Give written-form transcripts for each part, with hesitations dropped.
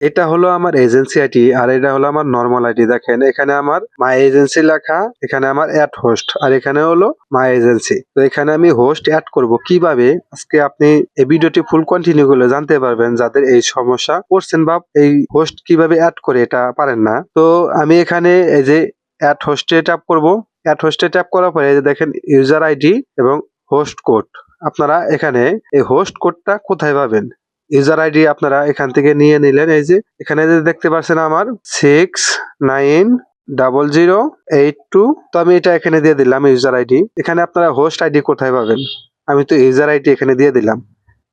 এটা হলো আমার এজেন্সি আইডি আর এটা হলো আমার নরমাল আইডি। দেখেন এখানে আমার মাই এজেন্সি লেখা, এখানে আমার অ্যাড হোস্ট আর এখানে হলো মাই এজেন্সি। তো এখানে আমি হোস্ট অ্যাড করব কিভাবে, আজকে আপনি এই ভিডিওটি ফুল কন্টিনিউ করলে জানতে পারবেন যাদের এই সমস্যা করছেন বা এই হোস্ট কিভাবে অ্যাড করে এটা পারেন না। তো আমি এখানে এই যে অ্যাড হোস্টে ট্যাপ করব। অ্যাড হোস্টে ট্যাপ করার পরে এই যে দেখেন ইউজার আইডি এবং হোস্ট কোড। আপনারা এখানে এই হোস্ট কোডটা কোথায় পাবেন? ইউজার আইডি আপনারা এখান থেকে নিয়ে নিলেন। এই যে এখানে যে দেখতে পাচ্ছেন আমার 690082। তো আমি এটা এখানে দিয়ে দিলাম ইউজার আইডি। এখানে আপনারা হোস্ট আইডি কোথায় পাবেন? আমি তো ইউজার আইডি এখানে দিয়ে দিলাম।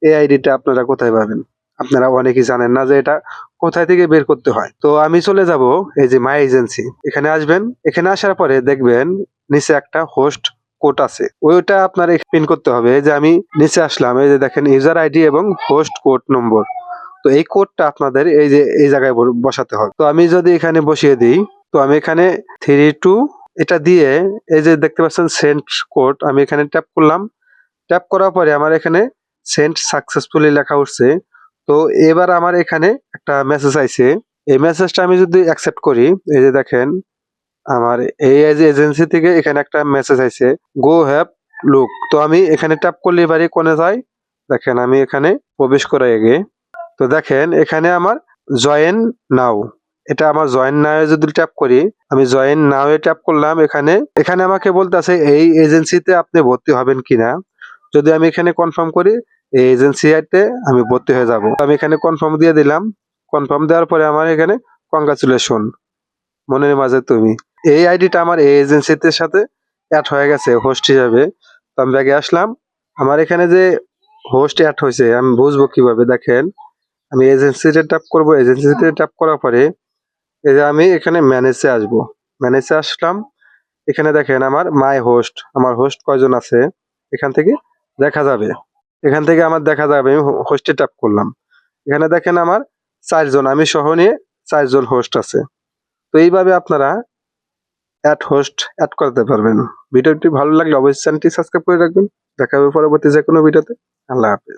এই আইডিটা আপনারা কোথায় পাবেন? আপনারা অনেকেই জানেন না যে এটা কোথায় থেকে বের করতে হয়। তো আমি চলে যাব এই যে মাই এজেন্সি, এখানে আসবেন। এখানে আসার পরে দেখবেন নিচে একটা হোস্ট কোড আছে, ওইটা আপনার পিন করতে হবে। এই যে আমি নিচে আসলাম, এই যে দেখেন ইউজার আইডি এবং হোস্ট কোড নম্বর। তো এই কোডটা আপনাদের এই যে এই জায়গায় বসাতে হবে। তো আমি যদি এখানে বসিয়ে দিই, তো আমি এখানে 32 এটা দিয়ে এই যে দেখতে পাচ্ছেন সেন্ড কোড, আমি এখানে ট্যাপ করলাম। ট্যাপ করার পরে আমার এখানে সেন্ড সাকসেসফুলি লেখা উঠছে। তো এবার আমার এখানে একটা মেসেজ আইছে। এই মেসেজটা আমি যদি অ্যাকসেপ্ট করি, এই যে দেখেন আমার এই এজেন্সি থেকে এখানে একটা মেসেজ আইছে, গো হ্যাভ লুক। তো আমি এখানে ট্যাপ করলে এবারে কোনে যাই, দেখেন আমি এখানে প্রবেশ করে গিয়ে, তো দেখেন এখানে আমার জয়েন নাও, এটা আমার জয়েন নাও যদি ট্যাপ করি, আমি জয়েন নাও এ ট্যাপ করলাম। এখানে এখানে আমাকে বলতেছে এই এজেন্সিতে আপনি ভর্তি হবেন কিনা। যদি আমি এখানে কনফার্ম করি, এই এজেন্সিতে আমি ভর্তি হয়ে যাব। আমি এখানে কনফার্ম দিয়ে দিলাম। কনফার্ম দেওয়ার পরে আমার এখানে কংগ্রাচুলেশন মনের মাঝে তুমি, এই আইডিটা আমার এই এজেন্সিতে সাথে অ্যাড হয়ে গেছে হোস্ট হিসাবে। তো আমি ব্যাগে আসলাম। আমার এখানে যে হোস্ট অ্যাড হয়েছে আমি বুঝবো কিভাবে? দেখেন আমি এজেন্সিতে ট্যাপ করব। এজেন্সিতে ট্যাপ করার পরে এই যে আমি এখানে ম্যানেজে আসবো। ম্যানেজে আসলাম। এখানে দেখেন আমার মাই হোস্ট, আমার হোস্ট কয়জন আছে এখান থেকে দেখা যাবে। এখান থেকে আমার দেখা যাবে, আমি হোস্টে ট্যাপ করলাম। এখানে দেখেন আমার 4 জন, আমি সহ নিয়ে 4 জন হোস্ট আছে। তো এইভাবে আপনারা হোস্ট অ্যাড করতে পারবেন। ভিডিওটি ভালো লাগলে অবশ্যই চ্যানেলটি সাবস্ক্রাইব করে রাখবেন। দেখা হবে পরবর্তী যে কোনো ভিডিওতে। আল্লাহ হাফেজ।